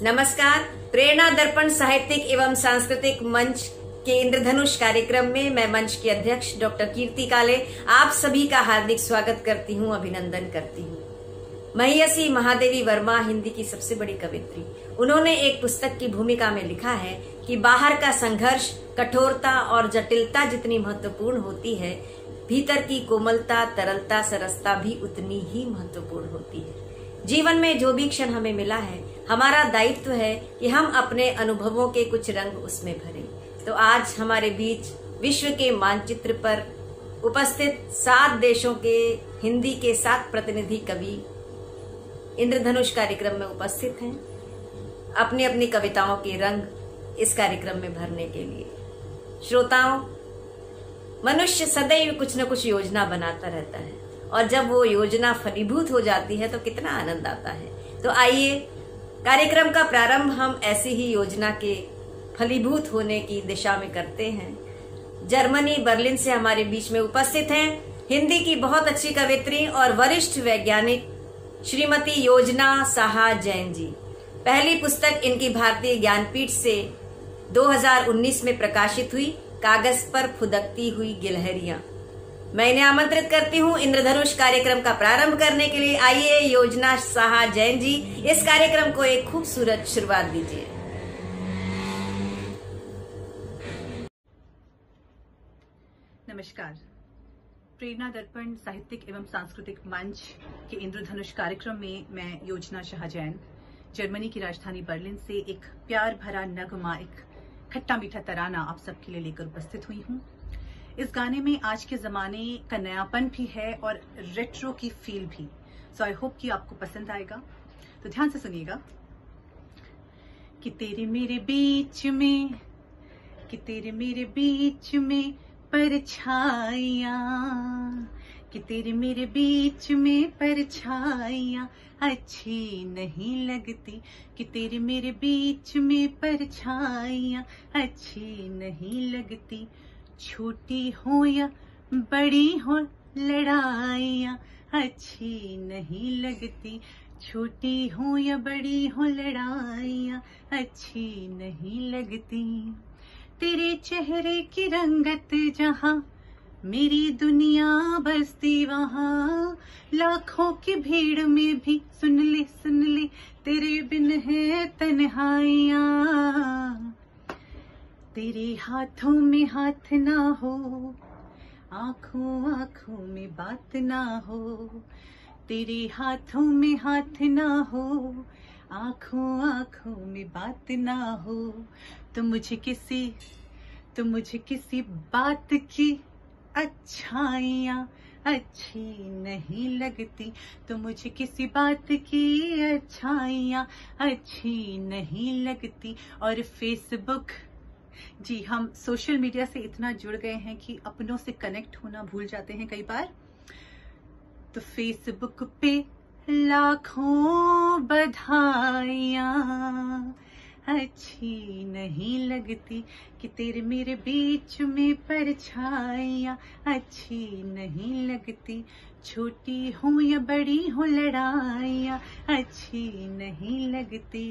नमस्कार। प्रेरणा दर्पण साहित्यिक एवं सांस्कृतिक मंच के इंद्रधनुष कार्यक्रम में मैं मंच की अध्यक्ष डॉक्टर कीर्ति काले आप सभी का हार्दिक स्वागत करती हूं, अभिनंदन करती हूं। महियसी महादेवी वर्मा हिंदी की सबसे बड़ी कवियत्री। उन्होंने एक पुस्तक की भूमिका में लिखा है कि बाहर का संघर्ष, कठोरता और जटिलता जितनी महत्वपूर्ण होती है, भीतर की कोमलता, तरलता, सरसता भी उतनी ही महत्वपूर्ण होती है। जीवन में जो भी क्षण हमें मिला है, हमारा दायित्व है कि हम अपने अनुभवों के कुछ रंग उसमें भरें। तो आज हमारे बीच विश्व के मानचित्र पर उपस्थित 7 देशों के हिंदी के 7 प्रतिनिधि कवि इंद्रधनुष कार्यक्रम में उपस्थित हैं, अपनी अपनी कविताओं के रंग इस कार्यक्रम में भरने के लिए। श्रोताओं, मनुष्य सदैव कुछ न कुछ योजना बनाता रहता है और जब वो योजना फलीभूत हो जाती है तो कितना आनंद आता है। तो आइए कार्यक्रम का प्रारंभ हम ऐसी ही योजना के फलीभूत होने की दिशा में करते हैं। जर्मनी बर्लिन से हमारे बीच में उपस्थित हैं हिंदी की बहुत अच्छी कवित्री और वरिष्ठ वैज्ञानिक श्रीमती योजना साहा जैन जी। पहली पुस्तक इनकी भारतीय ज्ञानपीठ से 2019 में प्रकाशित हुई, कागज पर फुदकती हुई गिलहरियां। मैं इन्हें आमंत्रित करती हूं इंद्रधनुष कार्यक्रम का प्रारंभ करने के लिए। आइए योजना साहा जैन जी, इस कार्यक्रम को एक खूबसूरत शुरुआत दीजिए। नमस्कार। प्रेरणा दर्पण साहित्यिक एवं सांस्कृतिक मंच के इंद्रधनुष कार्यक्रम में मैं योजना शाह जैन जर्मनी की राजधानी बर्लिन से एक प्यार भरा नगमा, एक खट्टा मीठा तराना आप सबके लिए लेकर उपस्थित हुई हूँ। इस गाने में आज के जमाने का नयापन भी है और रेट्रो की फील भी। सो आई होप कि आपको पसंद आएगा। तो ध्यान से सुनिएगा। कि तेरे मेरे बीच में, कि तेरे मेरे बीच में परछाइयां, कि तेरे मेरे बीच में परछाइयां अच्छी नहीं लगती, कि तेरे मेरे बीच में परछाइयां अच्छी नहीं लगती। छोटी हो या बड़ी हो लड़ाइयां अच्छी नहीं लगती, छोटी हो या बड़ी हो लड़ाइयां अच्छी नहीं लगती। तेरे चेहरे की रंगत जहां मेरी दुनिया बसती वहां, लाखों की भीड़ में भी सुन ले तेरे बिन है तन्हाइयां। तेरे हाथों में हाथ ना हो, आंखों आंखों में बात ना हो, तेरे हाथों में हाथ ना हो, आंखों आंखों में बात ना हो। तो मुझे किसी बात की अच्छाइयां अच्छी नहीं लगती, तो मुझे किसी बात की अच्छाइयां अच्छी नहीं लगती। और फेसबुक, जी, हम सोशल मीडिया से इतना जुड़ गए हैं कि अपनों से कनेक्ट होना भूल जाते हैं कई बार। तो फेसबुक पे लाखों बधाइयां अच्छी नहीं लगती, कि तेरे मेरे बीच में परछाइयां अच्छी नहीं लगती। छोटी हो या बड़ी हो लड़ाइयां अच्छी नहीं लगती।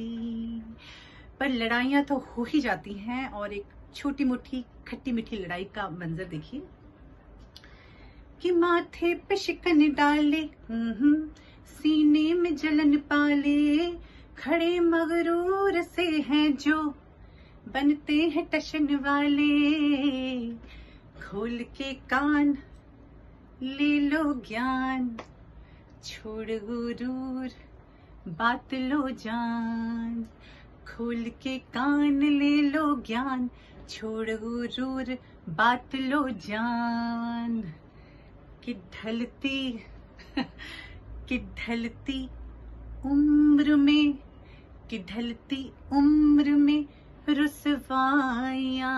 पर लड़ाइयां तो हो ही जाती हैं, और एक छोटी मोटी खट्टी मीठी लड़ाई का मंजर देखिए। कि माथे पे शिकन डाले, सीने में जलन पाले, खड़े मगरूर से हैं जो बनते हैं टशन वाले। खोल के कान ले लो ज्ञान, छोड़ गुरूर बात लो जान। खोल के कान ले लो ज्ञान, छोड़ गुरूर बात लो जान। कि ढलती उम्र में, कि ढलती उम्र में रुसवाइयां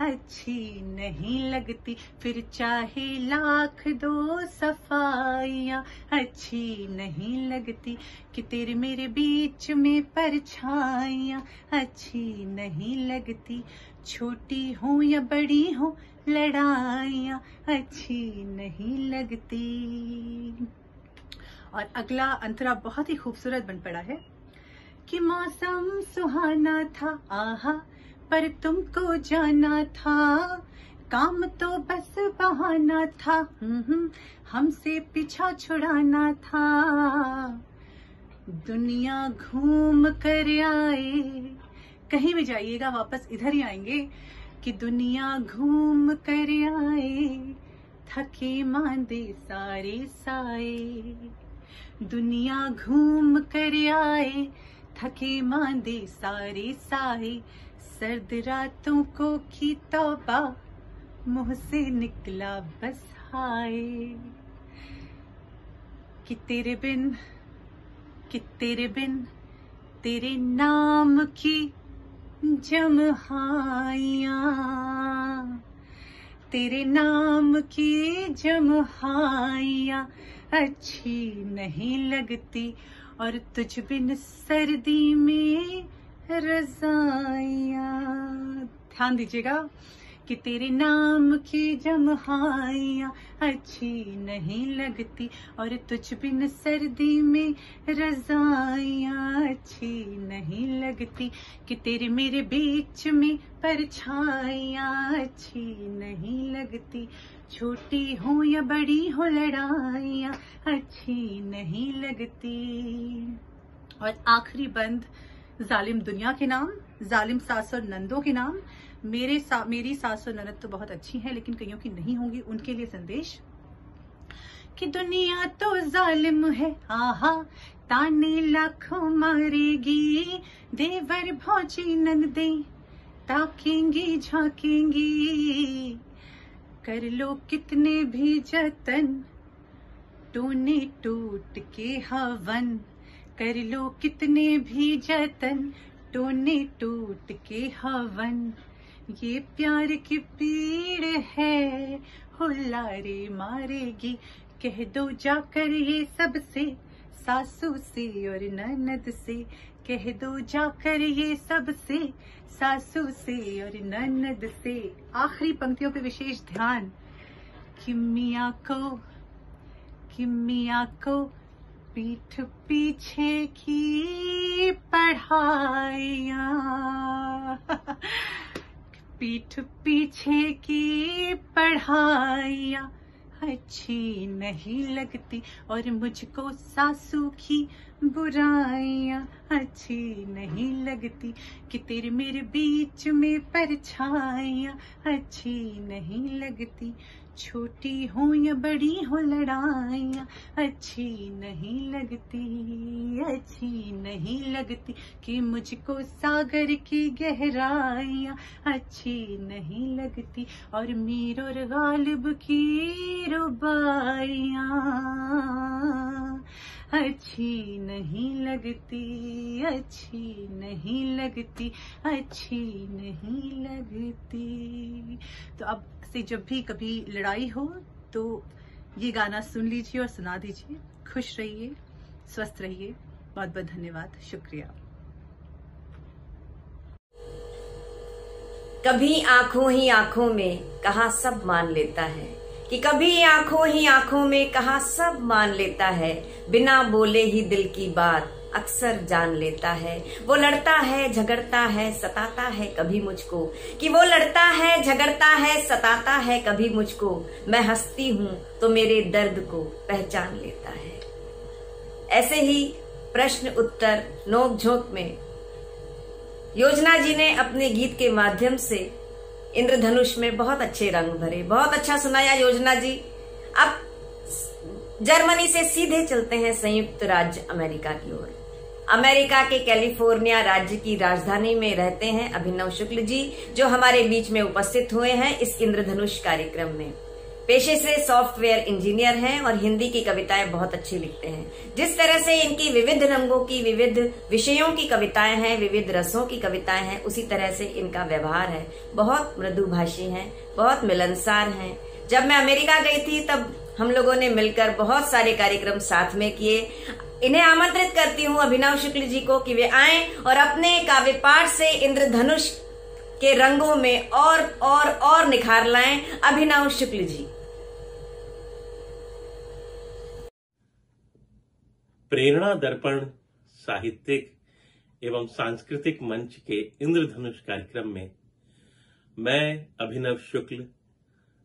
अच्छी नहीं लगती, फिर चाहे लाख दो सफाइयां अच्छी नहीं लगती। कि तेरे मेरे बीच में परछाइयां अच्छी नहीं लगती, छोटी हो या बड़ी हो लड़ाइयां अच्छी नहीं लगती। और अगला अंतरा बहुत ही खूबसूरत बन पड़ा है। कि मौसम सुहाना था, आहा पर तुमको जाना था, काम तो बस बहाना था, हमसे पीछा छुड़ाना था। दुनिया घूम कर आए, कहीं भी जाइएगा वापस इधर ही आएंगे कि दुनिया घूम कर आए, थके मांदे सारे साए। दुनिया घूम कर आए, थके मांदे सारे साए, सर्द रातों को की तौबा, मुंह से निकला बस हाय। कि तेरे बिन तेरे नाम की जमहाइयां, तेरे नाम की जमहाइयां अच्छी नहीं लगती, और तुझ बिन सर्दी में रज़ाइयां। ध्यान दीजिएगा कि तेरे नाम की जमहाइयां अच्छी नहीं लगती, और तुझ बिन सर्दी में रज़ाइयां अच्छी नहीं लगती। कि तेरे मेरे बीच में परछाइयां अच्छी नहीं लगती, छोटी हो या बड़ी हो लड़ाइयां अच्छी नहीं लगती। और आखिरी बंद जालिम दुनिया के नाम, जालिम सास और नंदों के नाम। मेरी सास और ननद तो बहुत अच्छी हैं, लेकिन कईयों की नहीं होंगी, उनके लिए संदेश। कि दुनिया तो जालिम है, आहा ताने लाखों मारेगी, देवर भौजी ननदे ताकेंगी झाकेंगी, कर लो कितने भी जतन टूने टूट के हवन, कर लो कितने भी जतन टूने टूट के हवन। ये प्यार की पीड़ है हुल्लारे मारेगी, कह दो जाकर ये सबसे, सासू से और ननद से, कह दो जाकर ये सबसे, सासू से और ननद से। आखिरी पंक्तियों पे विशेष ध्यान। कि मियाँ को पीठ पीछे की पढ़ाइयाँ, पीठ पीछे की पढ़ाइयाँ अच्छी नहीं लगती, और मुझको सासू की बुराइयां अच्छी नहीं लगती। कि तेरे मेरे बीच में परछाइयां अच्छी नहीं लगती, छोटी हो या बड़ी हो लड़ाइयां अच्छी नहीं लगती, अच्छी नहीं लगती। कि मुझको सागर की गहराइयां अच्छी नहीं लगती, और मीर और गालिब की रुबाइयां अच्छी नहीं लगती, अच्छी नहीं लगती, अच्छी नहीं लगती। तो अब से जब भी कभी लड़ाई हो तो ये गाना सुन लीजिए और सुना दीजिए। खुश रहिए, स्वस्थ रहिए। बहुत बहुत धन्यवाद, शुक्रिया। कभी आंखों ही आंखों में कहा सब मान लेता है, कि कभी आंखों ही आंखों में कहा सब मान लेता है, बिना बोले ही दिल की बात अक्सर जान लेता है। वो लड़ता है झगड़ता है सताता है कभी मुझको, कि वो लड़ता है झगड़ता है सताता है कभी मुझको, मैं हंसती हूँ तो मेरे दर्द को पहचान लेता है। ऐसे ही प्रश्न उत्तर नोक झोंक में योजना जी ने अपने गीत के माध्यम से इंद्रधनुष में बहुत अच्छे रंग भरे। बहुत अच्छा सुनाया योजना जी। अब जर्मनी से सीधे चलते हैं संयुक्त राज्य अमेरिका की ओर। अमेरिका के कैलिफोर्निया राज्य की राजधानी में रहते हैं अभिनव शुक्ल जी, जो हमारे बीच में उपस्थित हुए हैं इस इंद्रधनुष कार्यक्रम में। पेशे से सॉफ्टवेयर इंजीनियर हैं और हिंदी की कविताएं बहुत अच्छी लिखते हैं। जिस तरह से इनकी विविध रंगों की, विविध विषयों की कविताएं हैं, विविध रसों की कविताएं हैं, उसी तरह से इनका व्यवहार है। बहुत मृदुभाषी हैं, बहुत मिलनसार हैं। जब मैं अमेरिका गई थी तब हम लोगों ने मिलकर बहुत सारे कार्यक्रम साथ में किए। इन्हें आमंत्रित करती हूँ अभिनव शुक्ल जी को कि वे आएं और अपने काव्य पाठ से इंद्रधनुष के रंगों में और निखार लाएं। अभिनव शुक्ल जी। प्रेरणा दर्पण साहित्यिक एवं सांस्कृतिक मंच के इंद्रधनुष कार्यक्रम में मैं अभिनव शुक्ल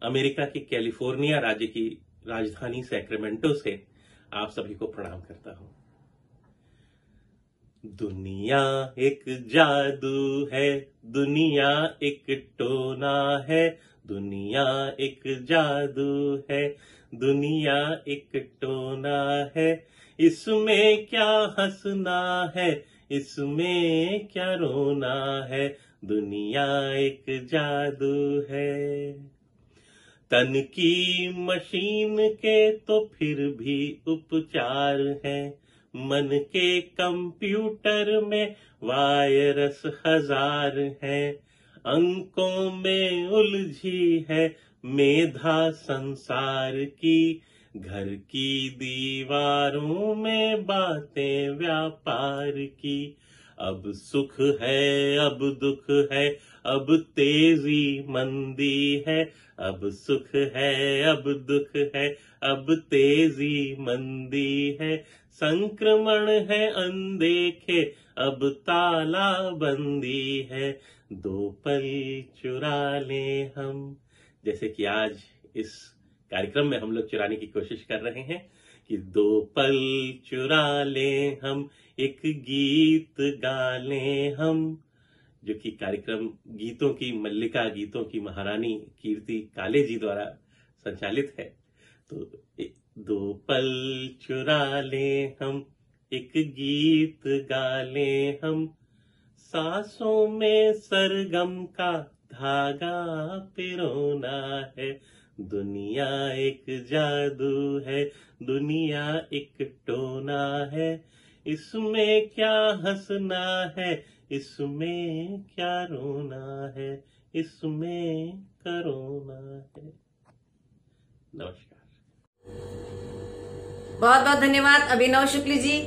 अमेरिका की कैलिफोर्निया राज्य की राजधानी सैक्रामेंटो से आप सभी को प्रणाम करता हूं। दुनिया एक जादू है, दुनिया एक टोना है, दुनिया एक जादू है, दुनिया एक टोना है। इसमें क्या हंसना है, इसमें क्या रोना है, दुनिया एक जादू है। तन की मशीन के तो फिर भी उपचार है, मन के कंप्यूटर में वायरस 1000 है। अंकों में उलझी है मेधा संसार की, घर की दीवारों में बातें व्यापार की। अब सुख है, अब दुख है, अब तेजी मंदी है, अब सुख है, अब दुख है, अब तेजी मंदी है। संक्रमण है अनदेखे, अब ताला बंदी है, दो पल चुरा ले हम। जैसे कि आज इस कार्यक्रम में हम लोग चुराने की कोशिश कर रहे हैं कि दो पल चुरा ले हम, एक गीत गा ले हम, जो कि कार्यक्रम गीतों की मल्लिका, गीतों की महारानी कीर्ति काले जी द्वारा संचालित है। तो दो पल चुरा ले हम, एक गीत गा ले हम, सांसों में सरगम का धागा पिरोना है। दुनिया एक जादू है, दुनिया एक टोना है। इसमें क्या हंसना है, इसमें क्या रोना है, इसमें करोना है। नमस्कार। बहुत बहुत धन्यवाद अभिनव शुक्ल जी।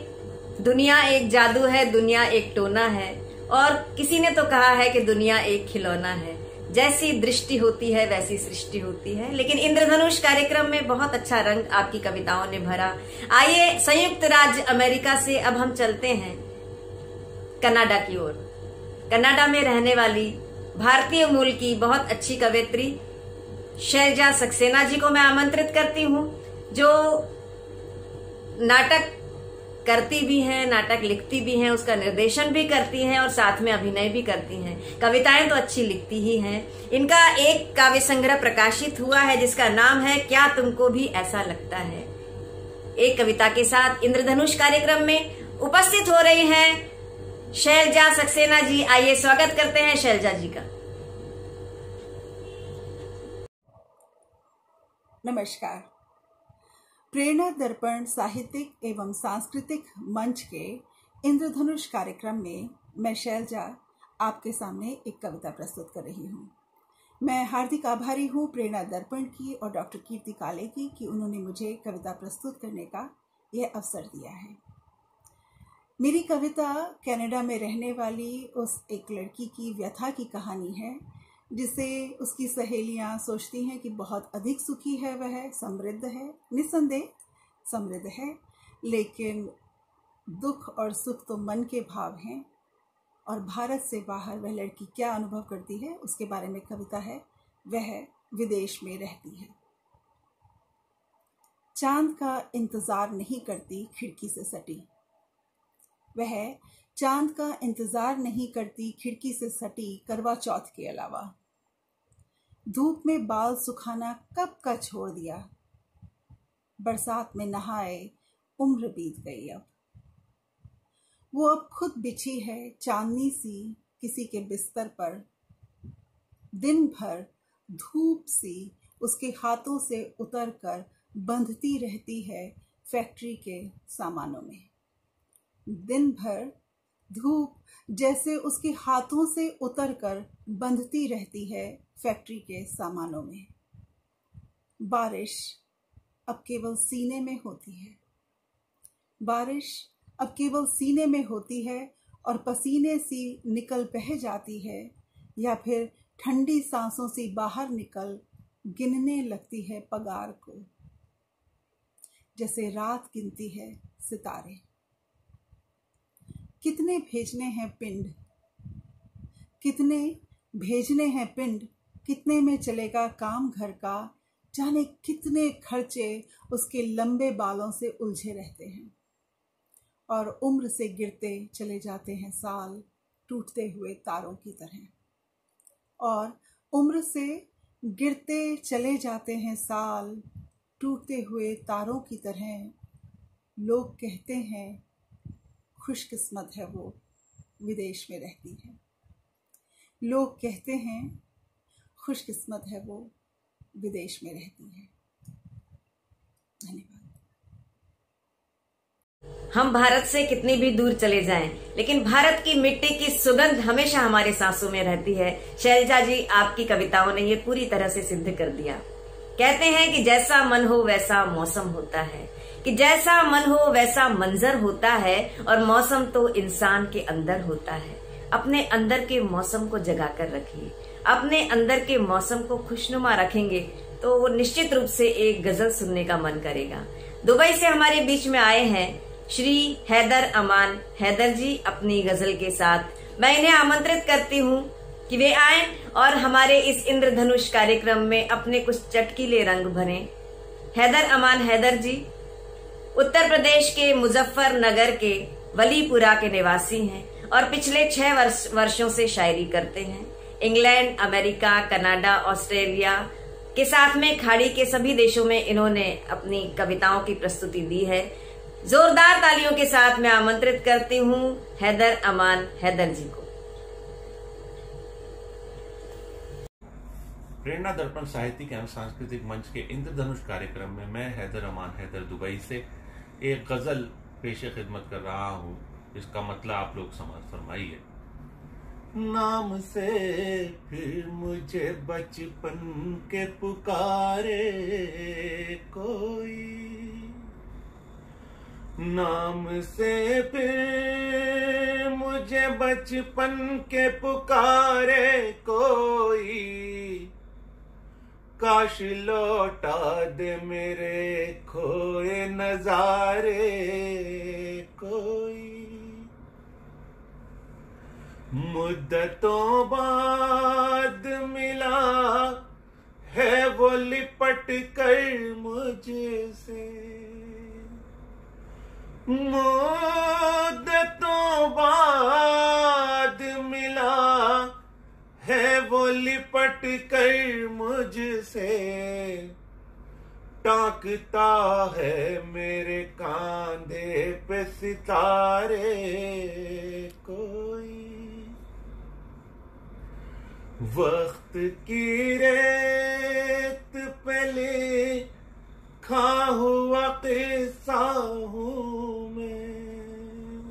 दुनिया एक जादू है, दुनिया एक टोना है, और किसी ने तो कहा है कि दुनिया एक खिलौना है। जैसी दृष्टि होती है वैसी सृष्टि होती है। लेकिन इंद्रधनुष कार्यक्रम में बहुत अच्छा रंग आपकी कविताओं ने भरा। आइए संयुक्त राज्य अमेरिका से अब हम चलते हैं कनाडा की ओर। कनाडा में रहने वाली भारतीय मूल की बहुत अच्छी कवयित्री शैलजा सक्सेना जी को मैं आमंत्रित करती हूँ, जो नाटक करती भी हैं, नाटक लिखती भी हैं, उसका निर्देशन भी करती हैं और साथ में अभिनय भी करती हैं। कविताएं तो अच्छी लिखती ही हैं। इनका एक काव्य संग्रह प्रकाशित हुआ है जिसका नाम है क्या तुमको भी ऐसा लगता है। एक कविता के साथ इंद्रधनुष कार्यक्रम में उपस्थित हो रही हैं शैलजा सक्सेना जी। आइए स्वागत करते हैं शैलजा जी का। नमस्कार। प्रेरणा दर्पण साहित्यिक एवं सांस्कृतिक मंच के इंद्रधनुष कार्यक्रम में मैं शैलजा आपके सामने एक कविता प्रस्तुत कर रही हूँ। मैं हार्दिक आभारी हूँ प्रेरणा दर्पण की और डॉक्टर कीर्ति काले की कि उन्होंने मुझे कविता प्रस्तुत करने का यह अवसर दिया है। मेरी कविता कनाडा में रहने वाली उस एक लड़की की व्यथा की कहानी है जिसे उसकी सहेलियां सोचती हैं कि बहुत अधिक सुखी है, वह समृद्ध है, निस्संदेह समृद्ध है, लेकिन दुख और सुख तो मन के भाव हैं। और भारत से बाहर वह लड़की क्या अनुभव करती है उसके बारे में कविता है। वह विदेश में रहती है। चांद का इंतजार नहीं करती खिड़की से सटी, वह चांद का इंतजार नहीं करती खिड़की से सटी करवा चौथ के अलावा। धूप में बाल सुखाना कब का छोड़ दिया, बरसात में नहाए उम्र बीत गई। अब वो अब खुद बिछी है चांदनी सी किसी के बिस्तर पर, दिन भर धूप सी उसके हाथों से उतर कर बंधती रहती है फैक्ट्री के सामानों में। दिन भर धूप जैसे उसके हाथों से उतरकर बंधती रहती है फैक्ट्री के सामानों में। बारिश अब केवल सीने में होती है, बारिश अब केवल सीने में होती है और पसीने सी निकल बह जाती है, या फिर ठंडी सांसों से बाहर निकल गिनने लगती है पगार को, जैसे रात गिनती है सितारे। कितने भेजने हैं पिंड, कितने भेजने हैं पिंड, कितने में चलेगा काम घर का, जाने कितने खर्चे उसके लंबे बालों से उलझे रहते हैं। और उम्र से गिरते चले जाते हैं साल, टूटते हुए तारों की तरह। और उम्र से गिरते चले जाते हैं साल, टूटते हुए तारों की तरह। लोग कहते हैं खुशकिस्मत है वो विदेश में रहती है। लोग कहते हैं खुशकिस्मत है वो विदेश में रहती है। धन्यवाद। हम भारत से कितनी भी दूर चले जाएं, लेकिन भारत की मिट्टी की सुगंध हमेशा हमारे सांसों में रहती है। शैलजा जी, आपकी कविताओं ने ये पूरी तरह से सिद्ध कर दिया। कहते हैं कि जैसा मन हो वैसा मौसम होता है, कि जैसा मन हो वैसा मंजर होता है, और मौसम तो इंसान के अंदर होता है। अपने अंदर के मौसम को जगा कर रखिए। अपने अंदर के मौसम को खुशनुमा रखेंगे तो वो निश्चित रूप से एक गजल सुनने का मन करेगा। दुबई से हमारे बीच में आए हैं श्री हैदर अमान हैदर जी अपनी गजल के साथ। मैं इन्हें आमंत्रित करती हूँ कि वे आएं और हमारे इस इंद्रधनुष कार्यक्रम में अपने कुछ चटकीले रंग भरें। हैदर अमान हैदर जी उत्तर प्रदेश के मुजफ्फरनगर के वलीपुरा के निवासी हैं और पिछले 6 वर्षों से शायरी करते हैं। इंग्लैंड, अमेरिका, कनाडा, ऑस्ट्रेलिया के साथ में खाड़ी के सभी देशों में इन्होंने अपनी कविताओं की प्रस्तुति दी है। जोरदार तालियों के साथ मैं आमंत्रित करती हूँ हैदर अमान हैदर जी को। प्रेरणा दर्पण साहित्यिक एवं सांस्कृतिक मंच के इंद्रधनुष कार्यक्रम में मैं हैदर अमान हैदर दुबई से एक गजल पेशे खिदमत कर रहा हूँ, इसका मतलब आप लोग समझ फरमाइए। नाम से फिर मुझे बचपन के पुकारे कोई, नाम से फिर मुझे बचपन के पुकारे कोई, काश लौटा दे मेरे खोए नजारे कोई। मुद्दतों बाद मिला है वो लिपट कर मुझसे, मुद्दतों बाद मिला है वो लिपट कर मुझसे, टांकता है मेरे कांधे पे सितारे कोई। वक्त की रेत पे लिखा हुआ किस्सा हूँ मैं,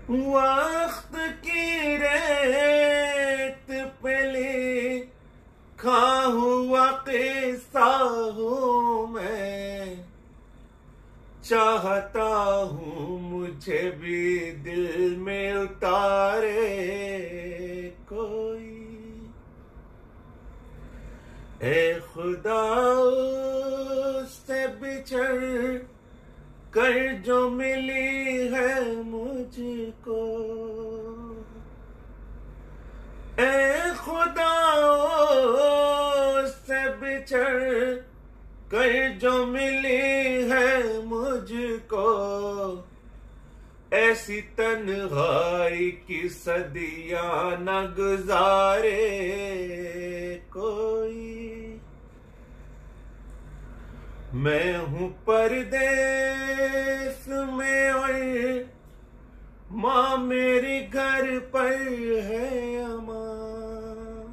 वक्त की रेत पे लिखा हुआ किस्सा हूँ मैं, चाहता हूँ मुझे भी दिल में उतारे कोई। ए खुदा उससे बिछड़ कर जो मिली है मुझको, ए खुदा उससे बिछड़ कर जो मिली है मुझको, ऐसी तन्हाई की सदियां न गुजारे कोई। मैं हूँ परदेस में और माँ मेरी घर पर है अमां,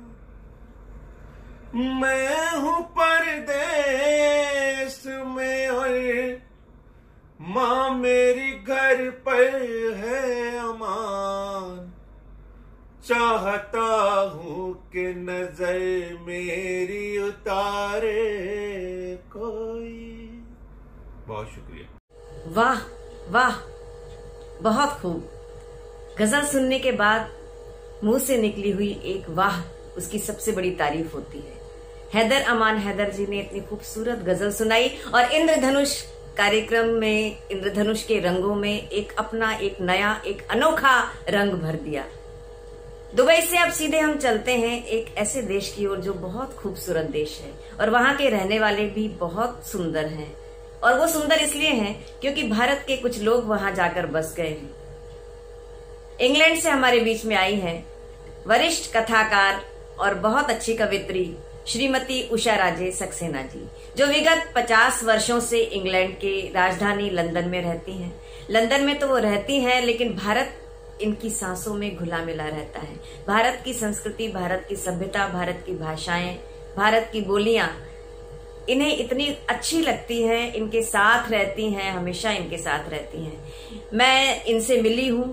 मैं हूँ परदेस में और माँ मेरी घर पर है अमान, चाहता हूँ कि नजर मेरी उतारे कोई। बहुत शुक्रिया। वाह वाह, बहुत खूब। गजल सुनने के बाद मुंह से निकली हुई एक वाह उसकी सबसे बड़ी तारीफ होती है। हैदर अमान हैदर जी ने इतनी खूबसूरत गजल सुनाई और इंद्रधनुष कार्यक्रम में इंद्रधनुष के रंगों में एक अपना एक नया एक अनोखा रंग भर दिया। दुबई से अब सीधे हम चलते हैं एक ऐसे देश की ओर जो बहुत खूबसूरत देश है और वहां के रहने वाले भी बहुत सुंदर हैं। और वो सुंदर इसलिए हैं क्योंकि भारत के कुछ लोग वहां जाकर बस गए हैं। इंग्लैंड से हमारे बीच में आई हैं वरिष्ठ कथाकार और बहुत अच्छी कवित्री श्रीमती उषा राजे सक्सेना जी, जो विगत 50 वर्षों से इंग्लैंड के राजधानी लंदन में रहती हैं। लंदन में तो वो रहती हैं, लेकिन भारत इनकी सांसों में घुला मिला रहता है। भारत की संस्कृति, भारत की सभ्यता, भारत की भाषाएं, भारत की बोलियां इन्हें इतनी अच्छी लगती हैं, इनके साथ रहती हैं, हमेशा इनके साथ रहती हैं। मैं इनसे मिली हूं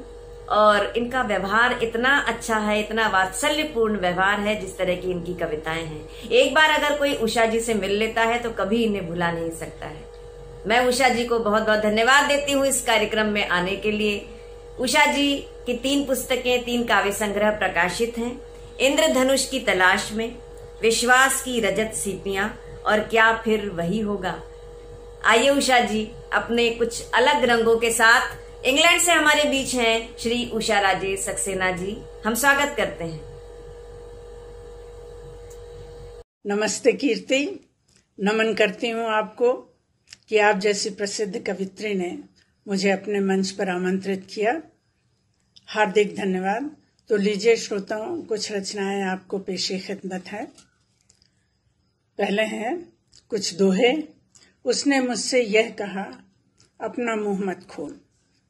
और इनका व्यवहार इतना अच्छा है, इतना वात्सल्यपूर्ण व्यवहार है, जिस तरह की इनकी कविताएं हैं। एक बार अगर कोई उषा जी से मिल लेता है तो कभी इन्हें भुला नहीं सकता है। मैं उषा जी को बहुत बहुत धन्यवाद देती हूँ इस कार्यक्रम में आने के लिए। उषा जी की 3 पुस्तकें, 3 काव्य संग्रह प्रकाशित हैं। इंद्रधनुष की तलाश में, विश्वास की रजत सीपियां और क्या फिर वही होगा। आइए उषा जी अपने कुछ अलग रंगों के साथ। इंग्लैंड से हमारे बीच हैं श्री उषा राजे सक्सेना जी, हम स्वागत करते हैं। नमस्ते कीर्ति, नमन करती हूँ आपको कि आप जैसी प्रसिद्ध कवित्री ने मुझे अपने मंच पर आमंत्रित किया। हार्दिक धन्यवाद। तो लीजिए श्रोताओं, कुछ रचनाएं आपको पेशे खिदमत है। पहले हैं कुछ दोहे। उसने मुझसे यह कहा, अपना मुंह मत खोल।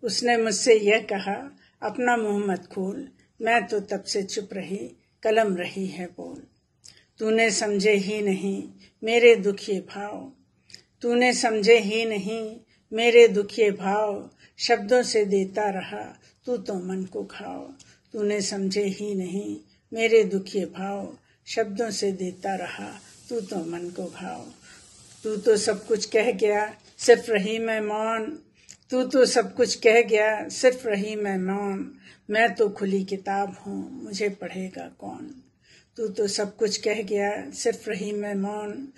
उसने मुझसे यह कहा, अपना मुंह मत खोल। मैं तो तब से चुप रही, कलम रही है बोल। तूने समझे ही नहीं मेरे दुखिए भाव। तूने समझे ही नहीं मेरे दुखिए भाव। शब्दों से देता रहा तू तो मन को घाव। तूने समझे ही नहीं मेरे दुखिए भाव। शब्दों से देता रहा तू तो मन को घाव। तू तो सब कुछ कह गया, सिर्फ रही मैं मौन। तू तो सब कुछ कह गया, सिर्फ रही मैं मौन। मैं तो खुली किताब हूँ, मुझे पढ़ेगा कौन। तू तो सब कुछ कह गया, सिर्फ रही मैं मौन।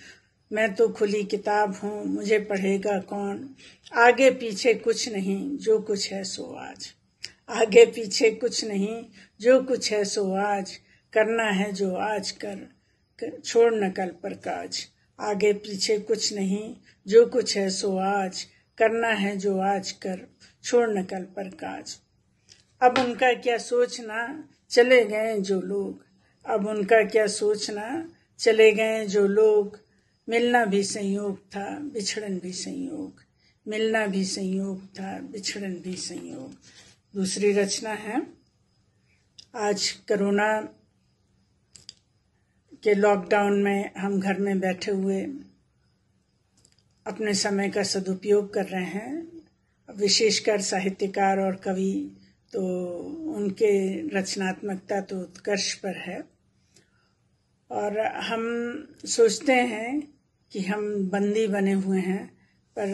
मैं तो खुली किताब हूँ, मुझे पढ़ेगा कौन। आगे पीछे कुछ नहीं, जो कुछ है सो आज। आगे पीछे कुछ नहीं, जो कुछ है सो आज। करना है जो आज कर, छोड़ न कल पर काज। आगे पीछे कुछ नहीं, जो कुछ है सो आज। करना है जो आज कर, छोड़ न कल पर काज। अब उनका क्या सोचना, चले गए जो लोग। अब उनका क्या सोचना, चले गए जो लोग। मिलना भी संयोग था, बिछड़न भी संयोग। मिलना भी संयोग था, बिछड़न भी संयोग। दूसरी रचना है, आज कोरोना के लॉकडाउन में हम घर में बैठे हुए अपने समय का सदुपयोग कर रहे हैं। विशेषकर साहित्यकार और कवि, तो उनके रचनात्मकता तो उत्कर्ष पर है। और हम सोचते हैं कि हम बंदी बने हुए हैं, पर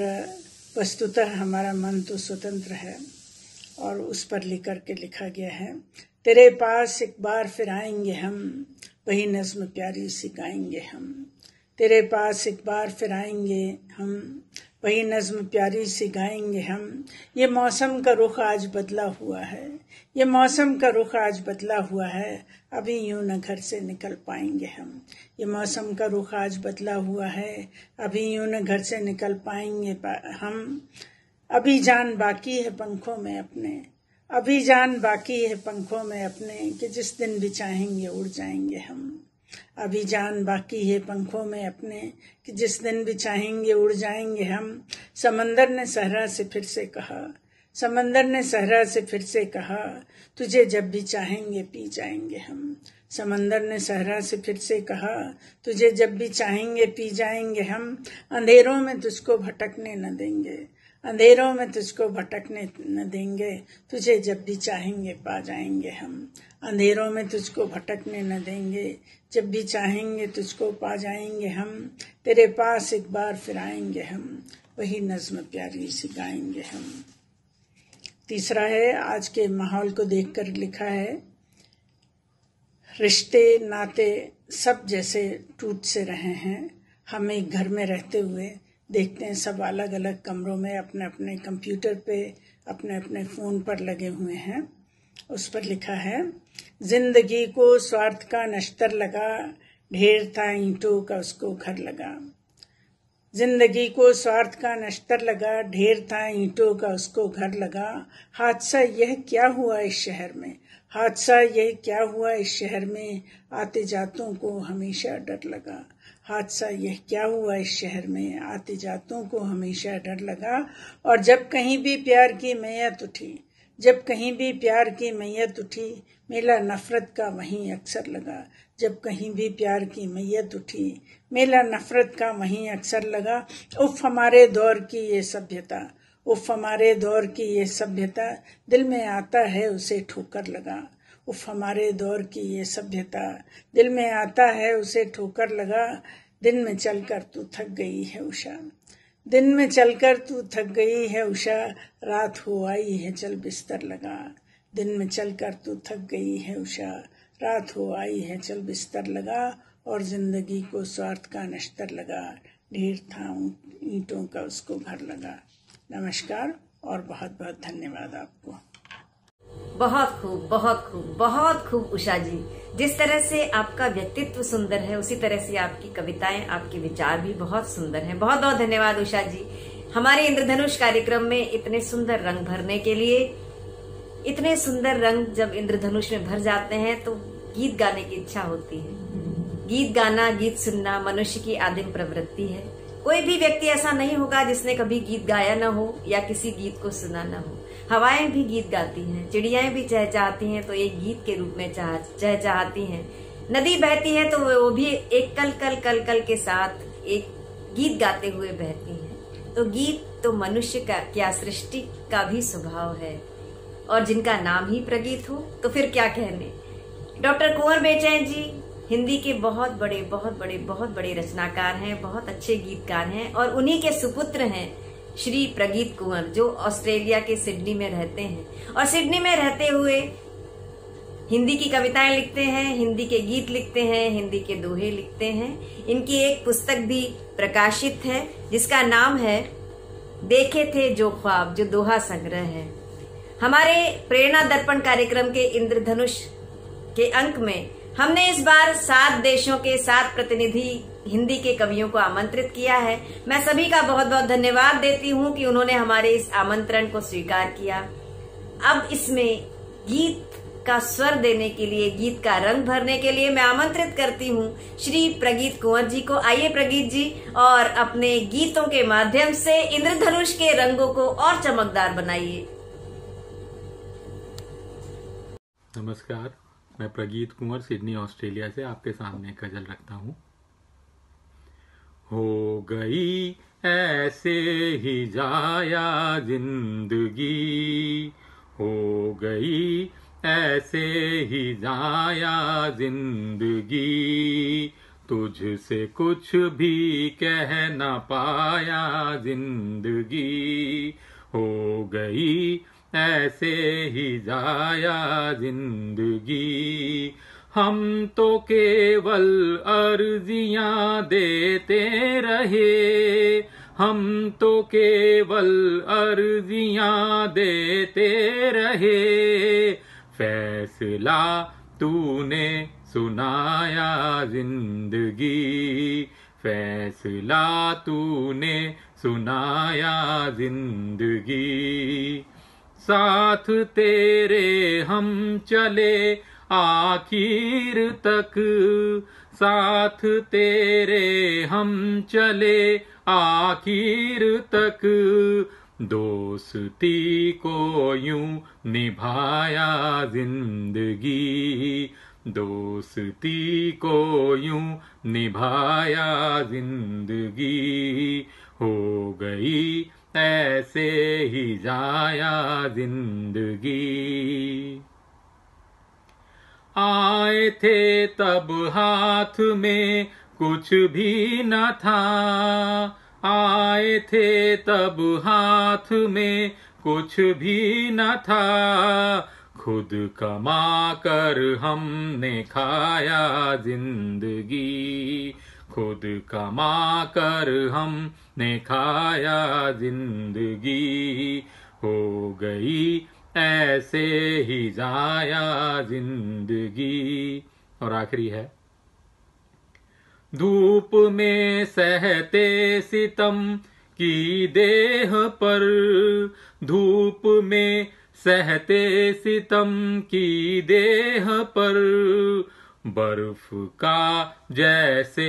वस्तुतः हमारा मन तो स्वतंत्र है। और उस पर लेकर के लिखा गया है, तेरे पास एक बार फिर आएंगे हम, वही नज्म प्यारी सी गाएंगे हम। तेरे पास एक बार फिर आएंगे हम, वही नज्म प्यारी सी गाएंगे हम। ये मौसम का रुख आज बदला हुआ है, ये मौसम का रुख आज बदला हुआ है। अभी यूं न घर से निकल पाएंगे हम। ये मौसम का रुख आज बदला हुआ है, अभी यूं न घर से निकल पाएंगे हम। अभी जान बाकी है पंखों में अपने, अभी जान बाकी है पंखों में अपने, कि जिस दिन भी चाहेंगे उड़ जाएंगे हम। अभी जान बाकी है पंखों में अपने, कि जिस दिन भी चाहेंगे उड़ जाएंगे हम। समंदर ने सहरा से फिर से कहा, समंदर ने सहरा से फिर से कहा, तुझे जब भी चाहेंगे पी जाएंगे हम। समंदर ने सहरा से फिर से कहा, तुझे जब भी चाहेंगे पी जाएंगे हम। अंधेरों में तुझको भटकने न देंगे, अंधेरों में तुझको भटकने न देंगे, तुझे जब भी चाहेंगे पा जाएंगे हम। अंधेरों में तुझको भटकने न देंगे, जब भी चाहेंगे तुझको पा जाएंगे हम। तेरे पास एक बार फिर आएंगे हम, वही नज्म प्यारी सी गाएंगे हम। तीसरा है, आज के माहौल को देखकर लिखा है, रिश्ते नाते सब जैसे टूट से रहे हैं। हम एक घर में रहते हुए देखते हैं सब अलग अलग कमरों में अपने अपने कंप्यूटर पे अपने अपने फ़ोन पर लगे हुए हैं। उस पर लिखा है, जिंदगी को स्वार्थ का नश्तर लगा, ढेर था ईंटों का उसको घर लगा। जिंदगी को स्वार्थ का नश्तर लगा, ढेर था ईंटों का उसको घर लगा। हादसा यह क्या हुआ इस शहर में, हादसा यह क्या हुआ इस शहर में, आते जातों को हमेशा डर लगा। हादसा यह क्या हुआ इस शहर में, आते जातों को हमेशा डर लगा। और जब कहीं भी प्यार की मैयत उठी, जब कहीं भी प्यार की मैयत उठी, मेला नफरत का वहीं अक्सर लगा। जब कहीं भी प्यार की मैयत उठी, मेला नफरत का वहीं अक्सर लगा। उफ हमारे दौर की ये सभ्यता, उफ हमारे दौर की ये सभ्यता, दिल में आता है उसे ठोकर लगा। उफ हमारे दौर की ये सभ्यता, दिल में आता है उसे ठोकर लगा। दिन में चलकर तू थक गई है उषा, दिन में चलकर तू थक गई है उषा, रात हो आई है चल बिस्तर लगा। दिन में चलकर तू थक गई है उषा, रात हो आई है चल बिस्तर लगा। और जिंदगी को स्वार्थ का नश्तर लगा, ढेर था ईंटों का उसको घर लगा। नमस्कार और बहुत बहुत धन्यवाद आपको। बहुत खूब, बहुत खूब, बहुत खूब उषा जी। जिस तरह से आपका व्यक्तित्व सुंदर है, उसी तरह से आपकी कविताएं, आपके विचार भी बहुत सुंदर हैं। बहुत बहुत धन्यवाद उषा जी, हमारे इंद्रधनुष कार्यक्रम में इतने सुंदर रंग भरने के लिए। इतने सुंदर रंग जब इंद्रधनुष में भर जाते हैं तो गीत गाने की इच्छा होती है। गीत गाना, गीत सुनना मनुष्य की आदिम प्रवृत्ति है। कोई भी व्यक्ति ऐसा नहीं होगा जिसने कभी गीत गाया न हो या किसी गीत को सुना न हो। हवाएं भी गीत गाती हैं, चिड़ियाएं भी चहचहाती हैं तो एक गीत के रूप में चहचहाती हैं। नदी बहती है तो वो भी एक कल कल कल कल के साथ एक गीत गाते हुए बहती है। तो गीत तो मनुष्य का क्या, सृष्टि का भी स्वभाव है, और जिनका नाम ही प्रगीत हो तो फिर क्या कहने। डॉक्टर कुंवर बेचैन जी हिंदी के बहुत बड़े रचनाकार हैं, बहुत अच्छे गीतकार हैं, और उन्हीं के सुपुत्र हैं श्री प्रगीत कुंवर, जो ऑस्ट्रेलिया के सिडनी में रहते हैं। और सिडनी में रहते हुए हिंदी की कविताएं लिखते हैं, हिंदी के गीत लिखते हैं, हिंदी के दोहे लिखते हैं। इनकी एक पुस्तक भी प्रकाशित है जिसका नाम है देखे थे जो ख्वाब, जो दोहा संग्रह है। हमारे प्रेरणा दर्पण कार्यक्रम के इंद्रधनुष के अंक में हमने इस बार 7 देशों के 7 प्रतिनिधि हिंदी के कवियों को आमंत्रित किया है। मैं सभी का बहुत बहुत धन्यवाद देती हूं कि उन्होंने हमारे इस आमंत्रण को स्वीकार किया। अब इसमें गीत का स्वर देने के लिए, गीत का रंग भरने के लिए मैं आमंत्रित करती हूं श्री प्रगीत कुंवर जी को। आइए प्रगीत जी, और अपने गीतों के माध्यम से इंद्रधनुष के रंगों को और चमकदार बनाइए। नमस्कार, मैं प्रगीत कुंवर सिडनी ऑस्ट्रेलिया से आपके सामने एक गजल रखता हूँ। हो गई ऐसे ही जाया जिंदगी, हो गई ऐसे ही जाया जिंदगी, तुझसे कुछ भी कह न पाया जिंदगी, हो गई ऐसे ही जाया जिंदगी। हम तो केवल अर्जियां देते रहे, हम तो केवल अर्जियां देते रहे, फैसला तूने सुनाया जिंदगी, फैसला तूने सुनाया जिंदगी। साथ तेरे हम चले आखिर तक, साथ तेरे हम चले आखिर तक, दोस्ती को यूं निभाया जिंदगी, दोस्ती को यूं निभाया जिंदगी, हो गई ऐसे ही जाया जिंदगी। आए थे तब हाथ में कुछ भी न था, आए थे तब हाथ में कुछ भी न था, खुद कमा कर हमने खाया जिंदगी, खुद कमा कर हमने खाया जिंदगी, हो गई ऐसे ही जाया जिंदगी। और आखिरी है, धूप में सहते सितम की देह पर, धूप में सहते सितम की देह पर, बर्फ का जैसे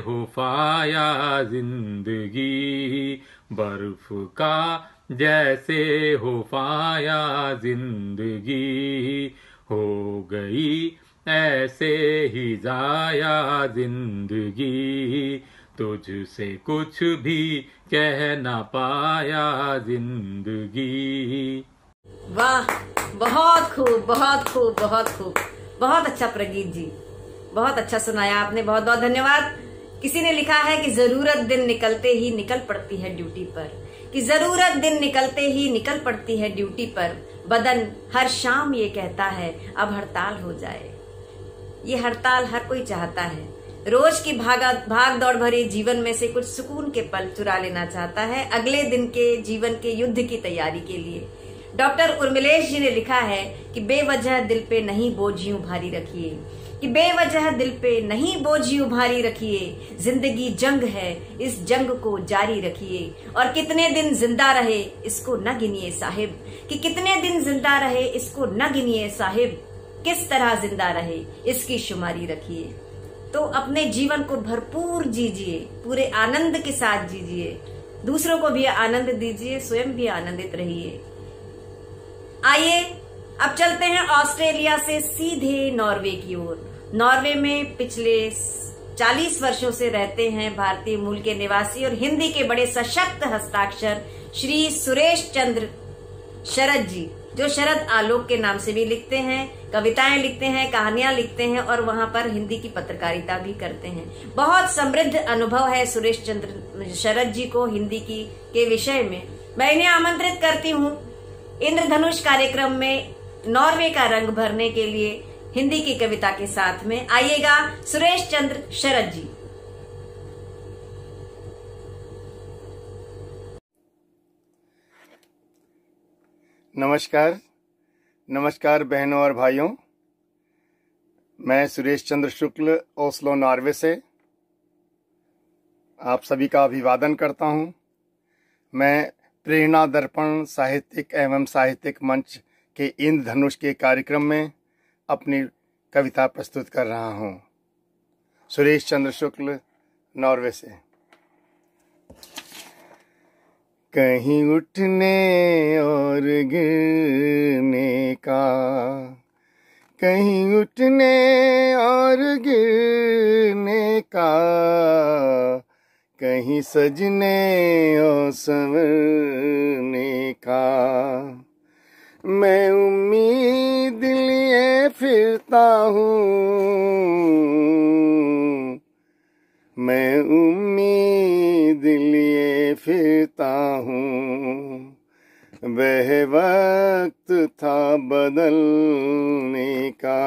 हो फाया जिंदगी, बर्फ का जैसे हो फाया जिंदगी, हो गई ऐसे ही जाया जिंदगी, तुझसे कुछ भी कह ना पाया जिंदगी। वाह, बहुत खूब, बहुत खूब, बहुत खूब, बहुत अच्छा प्रगीत जी, बहुत अच्छा सुनाया आपने, बहुत बहुत धन्यवाद। किसी ने लिखा है कि जरूरत दिन निकलते ही निकल पड़ती है ड्यूटी पर, कि जरूरत दिन निकलते ही निकल पड़ती है ड्यूटी पर, बदन हर शाम ये कहता है अब हड़ताल हो जाए। ये हड़ताल हर कोई चाहता है, रोज की भाग दौड़ भरे जीवन में से कुछ सुकून के पल चुरा लेना चाहता है अगले दिन के जीवन के युद्ध की तैयारी के लिए। डॉक्टर उर्मिलेश जी ने लिखा है कि बेवजह दिल पे नहीं बोझ यूं भारी रखिए, कि बेवजह दिल पे नहीं बोझ यूं भारी रखिए, जिंदगी जंग है इस जंग को जारी रखिए, और कितने दिन जिंदा रहे इसको न गिनिए साहिब, कि कितने दिन जिंदा रहे इसको न गिनिए साहिब, किस तरह जिंदा रहे इसकी शुमारी रखिए। तो अपने जीवन को भरपूर जीजिए, पूरे आनंद के साथ जीजिए, दूसरों को भी आनंद दीजिए, स्वयं भी आनंदित रहिए। आइए अब चलते हैं ऑस्ट्रेलिया से सीधे नॉर्वे की ओर। नॉर्वे में पिछले 40 वर्षों से रहते हैं भारतीय मूल के निवासी और हिंदी के बड़े सशक्त हस्ताक्षर श्री सुरेश चंद्र शरद जी, जो शरद आलोक के नाम से भी लिखते हैं, कविताएं लिखते हैं, कहानियां लिखते हैं और वहां पर हिंदी की पत्रकारिता भी करते हैं। बहुत समृद्ध अनुभव है सुरेश चंद्र शरद जी को हिंदी के विषय में। मैं इन्हें आमंत्रित करती हूँ इंद्रधनुष कार्यक्रम में नॉर्वे का रंग भरने के लिए हिंदी की कविता के साथ में। आइएगा सुरेश चंद्र शरद जी। नमस्कार, नमस्कार बहनों और भाइयों। मैं सुरेश चंद्र शुक्ल ओस्लो नॉर्वे से आप सभी का अभिवादन करता हूं। मैं प्रेरणा दर्पण साहित्यिक एवं साहित्यिक मंच के इंद्रधनुष के कार्यक्रम में अपनी कविता प्रस्तुत कर रहा हूं। सुरेश चंद्र शुक्ल, नॉर्वे से। कहीं उठने और गिरने का, कहीं उठने और गिरने का, कहीं सजने और संवरने का, मैं उम्मीद लिए फिरता हूँ, मैं उम्मीद लिए फिरता हूँ, वह वक्त था बदलने का,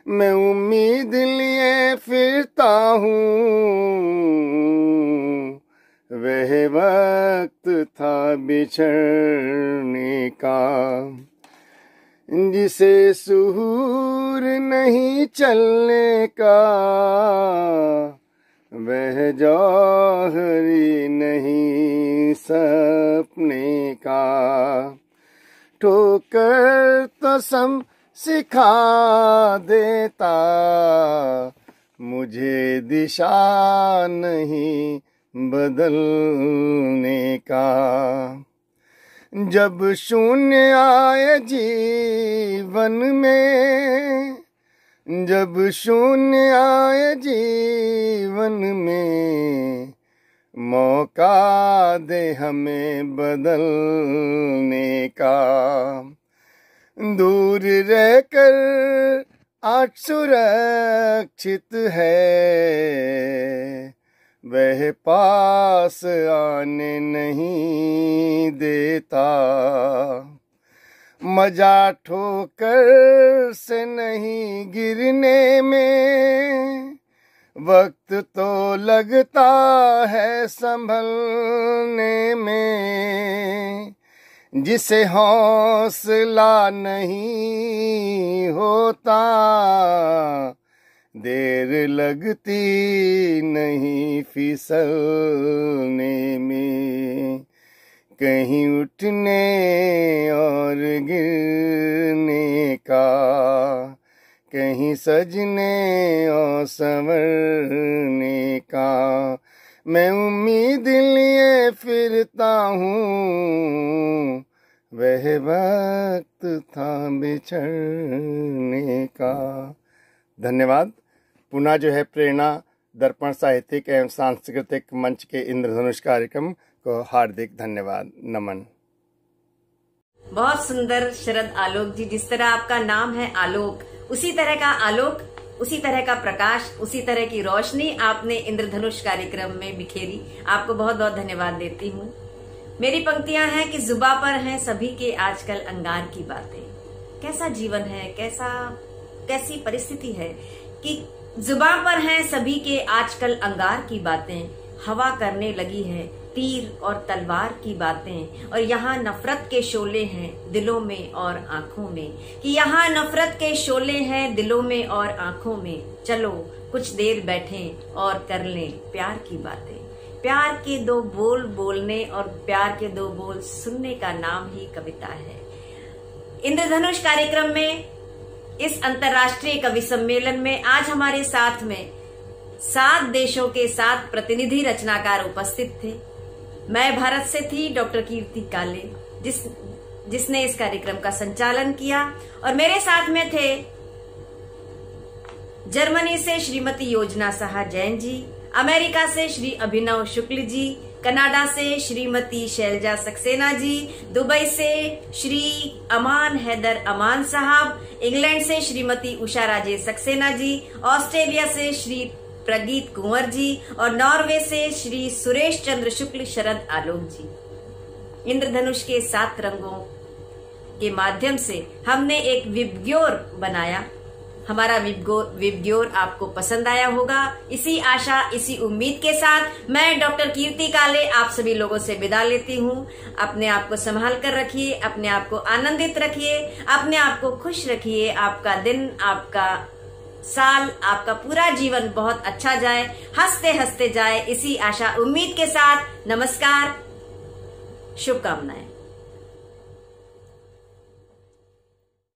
मैं उम्मीद लिए फिरता हूँ, वह वक्त था बिछड़ने का, जिसे सुहूर नहीं चलने का, वह जौहरी नहीं सपने का, ठोकर तो सम सिखा देता, मुझे दिशा नहीं बदलने का, जब शून्य आए जीवन में, जब शून्य आए जीवन में, मौका दे हमें बदलने का, दूर रहकर आज सुरक्षित है, वह पास आने नहीं देता, मजा ठोकर से नहीं गिरने में, वक्त तो लगता है संभलने में, जिसे हौसला नहीं होता देर लगती नहीं फिसलने में। कहीं उठने और गिरने का, कहीं सजने और संवरने का, मैं उम्मीद लिए फिरता हूँ, वह वक्त था बिछड़ने का। धन्यवाद। पुनः जो है प्रेरणा दर्पण साहित्यिक एवं सांस्कृतिक मंच के इंद्रधनुष कार्यक्रम को हार्दिक धन्यवाद, नमन। बहुत सुंदर शरद आलोक जी, जिस तरह आपका नाम है आलोक, उसी तरह का आलोक, उसी तरह का प्रकाश, उसी तरह की रोशनी आपने इंद्रधनुष कार्यक्रम में बिखेरी। आपको बहुत बहुत धन्यवाद देती हूँ। मेरी पंक्तियां हैं कि जुबां पर हैं सभी के आजकल अंगार की बातें। कैसा जीवन है, कैसी परिस्थिति है कि जुबां पर हैं सभी के आजकल अंगार की बातें, हवा करने लगी है तीर और तलवार की बातें, और यहाँ नफरत के शोले हैं दिलों में और आंखों में, कि यहाँ नफरत के शोले हैं दिलों में और आंखों में। चलो कुछ देर बैठें और कर लें प्यार की बातें। प्यार के दो बोल बोलने और प्यार के दो बोल सुनने का नाम ही कविता है। इंद्रधनुष कार्यक्रम में, इस अंतर्राष्ट्रीय कवि सम्मेलन में आज हमारे साथ में 7 देशों के 7 प्रतिनिधि रचनाकार उपस्थित थे। मैं भारत से थी, डॉक्टर कीर्ति काले जिसने इस कार्यक्रम का संचालन किया, और मेरे साथ में थे जर्मनी से श्रीमती योजना साहा जैन जी, अमेरिका से श्री अभिनव शुक्ल जी, कनाडा से श्रीमती शैलजा सक्सेना जी, दुबई से श्री अमान हैदर अमान साहब, इंग्लैंड से श्रीमती उषा राजेश सक्सेना जी, ऑस्ट्रेलिया से श्री प्रगीत कुंवर जी, और नॉर्वे से श्री सुरेश चंद्र शुक्ल शरद आलोक जी। इंद्रधनुष के 7 रंगों के माध्यम से हमने एक विबग्योर बनाया। हमारा विबग्योर आपको पसंद आया होगा। इसी आशा, इसी उम्मीद के साथ मैं डॉक्टर कीर्ति काले आप सभी लोगों से विदा लेती हूँ। अपने आप को संभाल कर रखिए, अपने आप को आनंदित रखिए, अपने आप को खुश रखिए। आपका दिन, आपका साल, आपका पूरा जीवन बहुत अच्छा जाए, हंसते हंसते जाए, इसी आशा उम्मीद के साथ नमस्कार, शुभकामनाएं।